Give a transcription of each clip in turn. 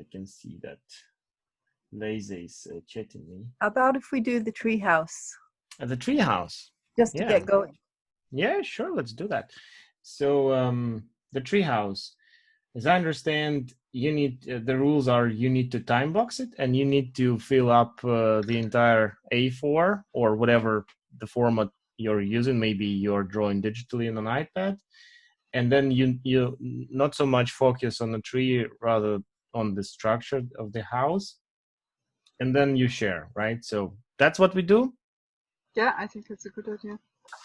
I can see that Lazy is chatting me. How about if we do the tree house? The tree house. Just to get going. Yeah, sure. Let's do that. So the tree house, as I understand, you need the rules are you need to time box it and you need to fill up the entire A4 or whatever the format you're using. Maybe you're drawing digitally on an iPad, and then you not so much focus on the tree, rather on the structure of the house, and then you share, right? So that's what we do. Yeah, I think that's a good idea.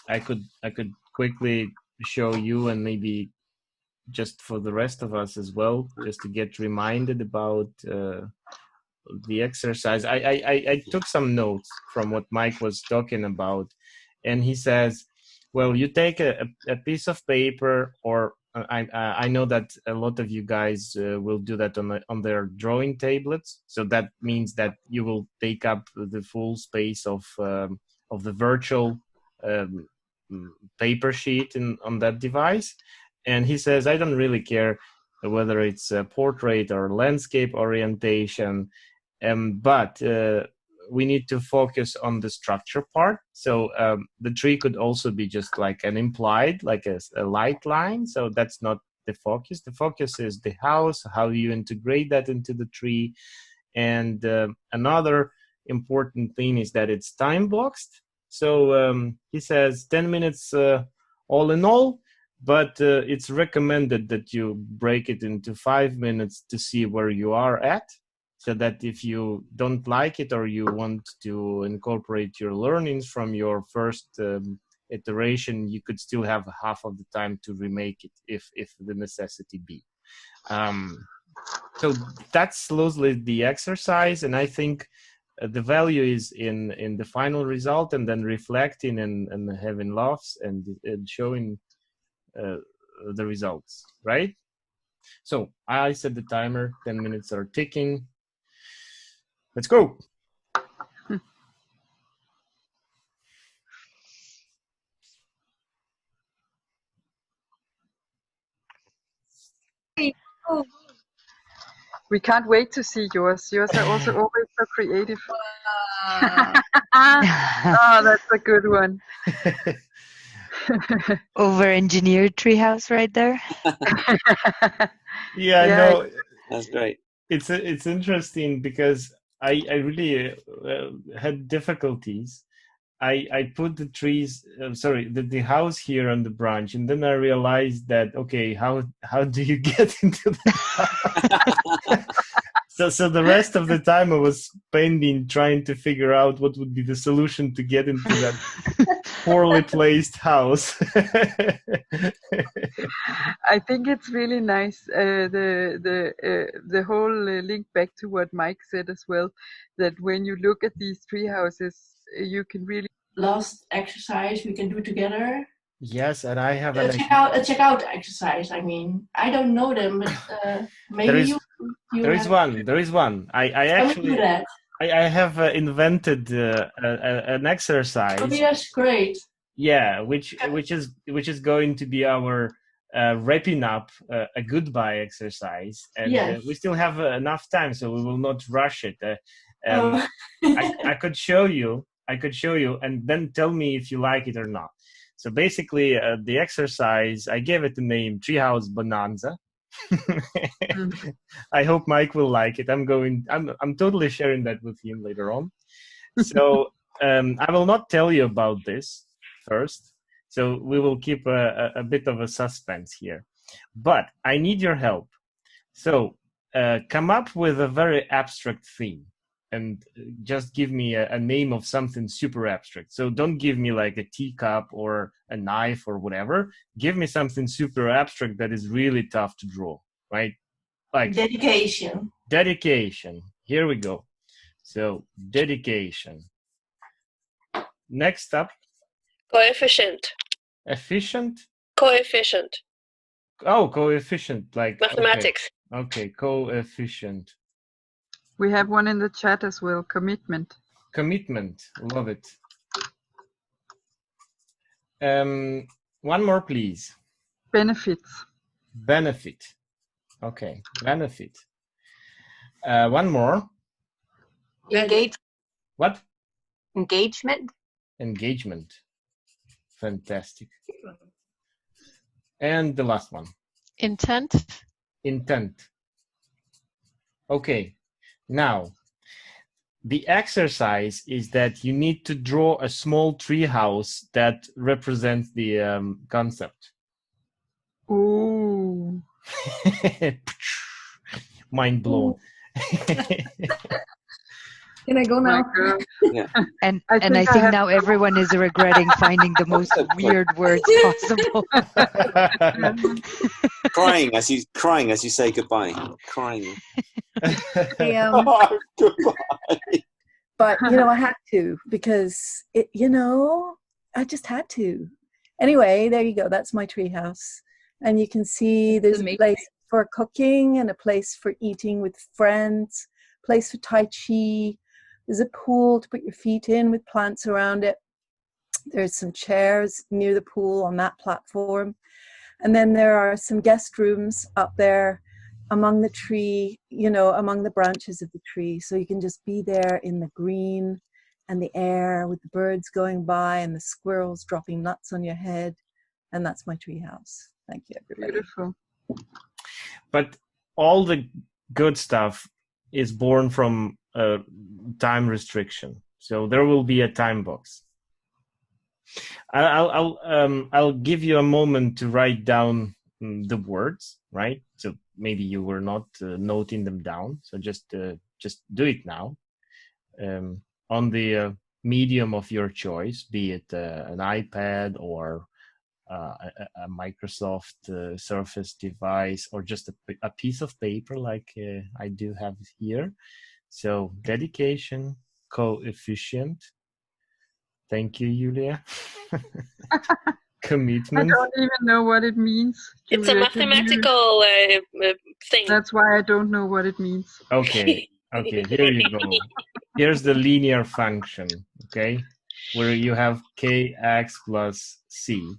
I could quickly show you, and maybe just for the rest of us as well, just to get reminded about the exercise. I took some notes from what Mike was talking about, and he says, well, you take a piece of paper, or I know that a lot of you guys will do that on their drawing tablets. So that means that you will take up the full space of the virtual paper sheet on that device. And he says, I don't really care whether it's a portrait or landscape orientation, but we need to focus on the structure part. So the tree could also be just like an implied, like a light line. So that's not the focus. The focus is the house, how you integrate that into the tree. And another important thing is that it's time boxed. So he says 10 minutes all in all, but it's recommended that you break it into 5 minutes to see where you are at, so that if you don't like it or you want to incorporate your learnings from your first iteration, you could still have half of the time to remake it if the necessity be. So that's loosely the exercise, and I think the value is in the final result, and then reflecting and having laughs and showing the results, right? So I set the timer, 10 minutes are ticking. Let's go. We can't wait to see yours. Yours are also always so creative. Oh, that's a good one. Over-engineered treehouse right there. Yeah, I know. That's great. It's interesting because I really had difficulties. I put the trees, the house here on the branch, and then I realized that, okay, how do you get into the house? So the rest of the time I was spending trying to figure out what would be the solution to get into that poorly placed house. I think it's really nice, the whole link back to what Mike said as well, that when you look at these tree houses, you can really last exercise we can do together. Yes, and I have a checkout exercise. I mean, I don't know them, but maybe there is one. I actually I have invented an exercise. Oh, that's great. Yeah, which is going to be our wrapping up a goodbye exercise, and yes. We still have enough time, so we will not rush it. I could show you, and then tell me if you like it or not. So basically, the exercise, I gave it the name Tree House Bonanza. I hope Mike will like it. I'm totally sharing that with him later on. So I will not tell you about this first. So we will keep a bit of a suspense here. But I need your help. So come up with a very abstract theme. And just give me a name of something super abstract. So don't give me like a teacup or a knife or whatever. Give me something super abstract that is really tough to draw, right? Like dedication. Dedication. Here we go. So dedication. Next up. Coefficient. Efficient? Coefficient. Oh, coefficient. Like mathematics. Okay, coefficient. We have one in the chat as well. Commitment. Commitment. Love it. One more, please. Benefits. Benefit. Okay. Benefit. One more. What? Engagement. Engagement. Fantastic. And the last one. Intent. Intent. Okay. Now, the exercise is that you need to draw a small tree house that represents the concept. Ooh. Mind blown. Can I go now? Yeah. And I think now everyone is regretting finding the most weird words possible. crying as you say goodbye. Crying. Goodbye. But I had to because I just had to. Anyway, there you go. That's my treehouse, and you can see there's a place for cooking and a place for eating with friends, place for Tai Chi. There's a pool to put your feet in with plants around it. There's some chairs near the pool on that platform. And then there are some guest rooms up there among the tree, among the branches of the tree. So you can just be there in the green and the air with the birds going by and the squirrels dropping nuts on your head. And that's my tree house. Thank you, everybody. Beautiful. But all the good stuff is born from time restriction, so there will be a time box. I'll give you a moment to write down the words, right? So maybe you were not noting them down, so just do it now on the medium of your choice, be it an iPad or a Microsoft Surface device, or just a piece of paper like I do have here. So dedication, coefficient. Thank you, Julia. Commitment. I don't even know what it means. It's a mathematical thing. That's why I don't know what it means. Okay, here you go. Here's the linear function, okay, where you have kx plus c.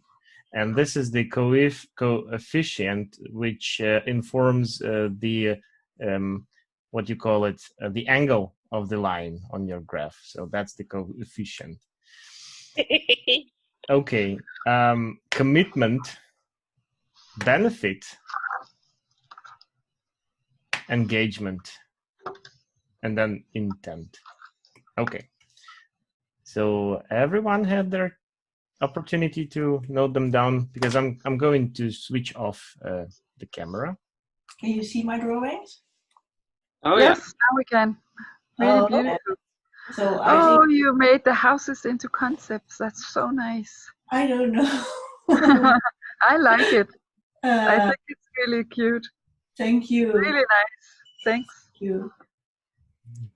And this is the coefficient, which informs the what you call it, the angle of the line on your graph. So that's the coefficient. Okay, commitment, benefit, engagement, and then intent. Okay, so everyone had their opportunity to note them down, because I'm going to switch off the camera. Can you see my drawings? Oh yes, now we can. Really beautiful. So you made the houses into concepts. That's so nice. I don't know. I like it. I think it's really cute. Thank you. Really nice. Thanks. Thank you.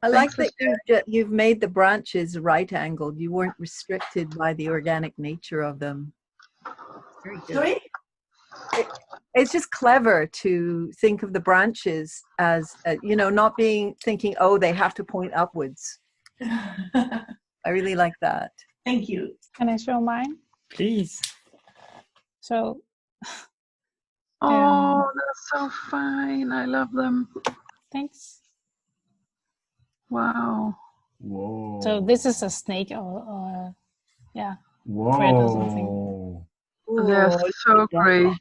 I like that you've made the branches right-angled. You weren't restricted by the organic nature of them. Very good. Sorry? It's just clever to think of the branches as, not thinking, oh, they have to point upwards. I really like that. Thank you. Can I show mine? Please. So. Oh, they're so fine. I love them. Thanks. Wow. Whoa. So this is a snake or yeah. Whoa. Thread or something. They're so great.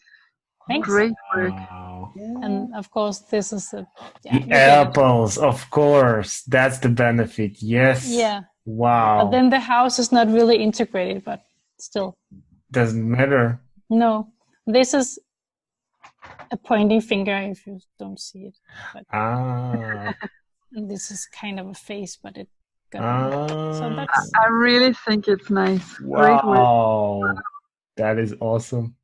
Thanks. Great work. Wow. And of course, this is the apples, of course. That's the benefit. Yes. Yeah. Wow. But then the house is not really integrated, but still. Doesn't matter. No. This is a pointing finger if you don't see it. But and this is kind of a face, but it got so that's I really think it's nice. Wow. Great work. That is awesome.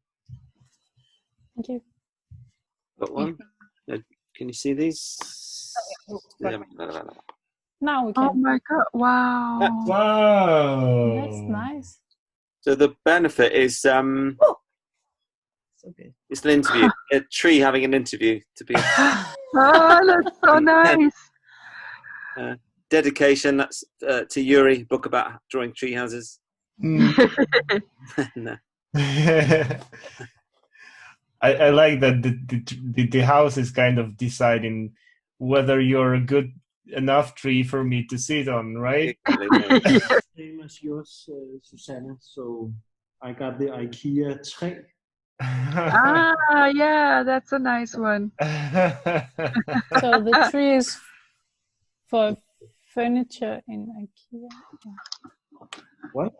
Thank you. Got one? Can you see these? Now we can. Oh my god! Wow! Wow! That's nice. So the benefit is so good. it's an interview. A tree having an interview to be. Oh, that's so nice. Dedication. That's to Yuri. Book about drawing tree houses. No. I like that the house is kind of deciding whether you're a good enough tree for me to sit on, right? Same as yours, Susanna. So I got the IKEA tree. Yeah, that's a nice one. So the tree is for furniture in IKEA. What?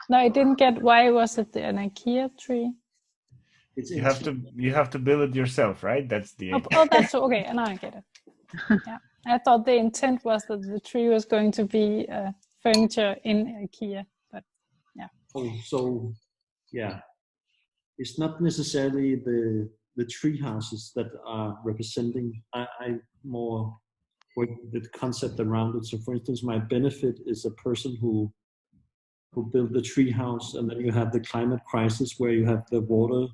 No, I didn't get why was it an IKEA tree? You have to build it yourself, right? That's the that's okay. Now I get it. Yeah, I thought the intent was that the tree was going to be furniture in IKEA, but yeah. Oh, so yeah, it's not necessarily the tree houses that are representing. I more work the concept around it. So, for instance, my benefit is a person who built the tree house, and then you have the climate crisis where you have the water.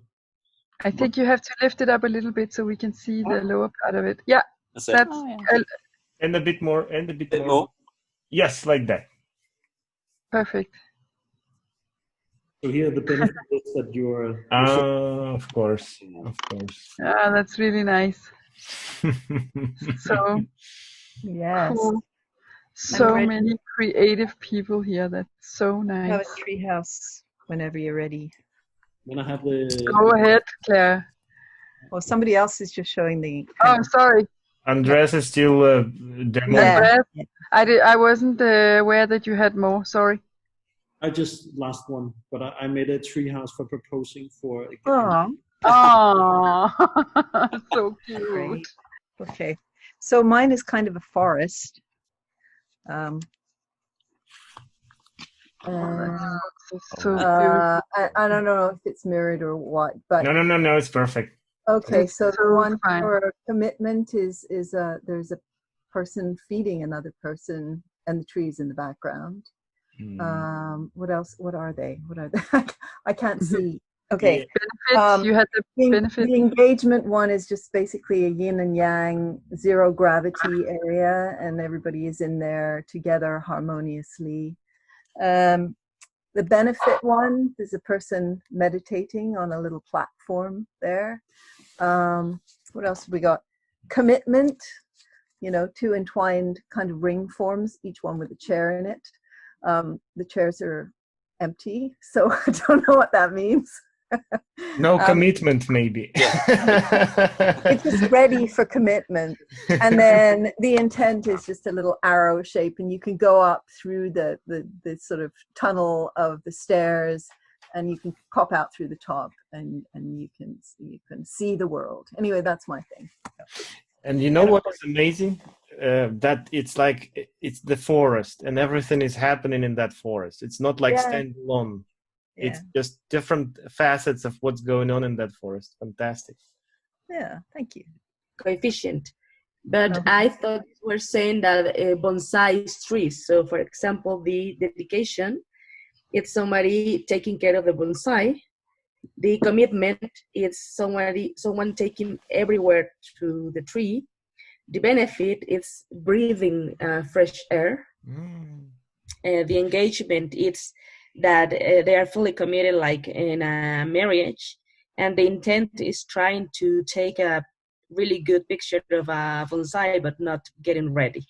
I think you have to lift it up a little bit so we can see the lower part of it. Yeah, that's and a bit more, and a bit more. Yes, like that. Perfect. So here the benefit is that you're. Of course. Ah, that's really nice. So yes. cool. So many creative people here. That's so nice. Have a tree house whenever you're ready. Then I have the. Go ahead, Claire. Well, somebody else is just showing the. Oh, sorry. Andres is still demoing. Andres, I wasn't aware that you had more. Sorry. I just last one, but I made a tree house for proposing for. Oh, so cute. Great. Okay, so mine is kind of a forest. I don't know if it's mirrored or what, but no, it's perfect. Okay, so the one for commitment is there's a person feeding another person, and the trees in the background. What else? What are they? I can't see. Okay. Benefits. You had the benefit. The engagement one is just basically a yin and yang, zero gravity area, and everybody is in there together harmoniously. The benefit one is a person meditating on a little platform there. What else have we got? Commitment, two entwined kind of ring forms, each one with a chair in it. The chairs are empty, so I don't know what that means. No commitment, maybe. It's just ready for commitment. And then the intent is just a little arrow shape, and you can go up through the sort of tunnel of the stairs, and you can pop out through the top, and you can see the world. Anyway, that's my thing. And you know what is amazing? That it's the forest, and everything is happening in that forest. It's not like standalone. Yeah. It's just different facets of what's going on in that forest. Fantastic. Yeah, thank you. Coefficient. But I thought you were saying that bonsai is trees. So, for example, the dedication, it's somebody taking care of the bonsai. The commitment is someone taking everywhere to the tree. The benefit is breathing fresh air. The engagement, it's that they are fully committed, like in a marriage, and the intent is trying to take a really good picture of a bonsai, but not getting ready.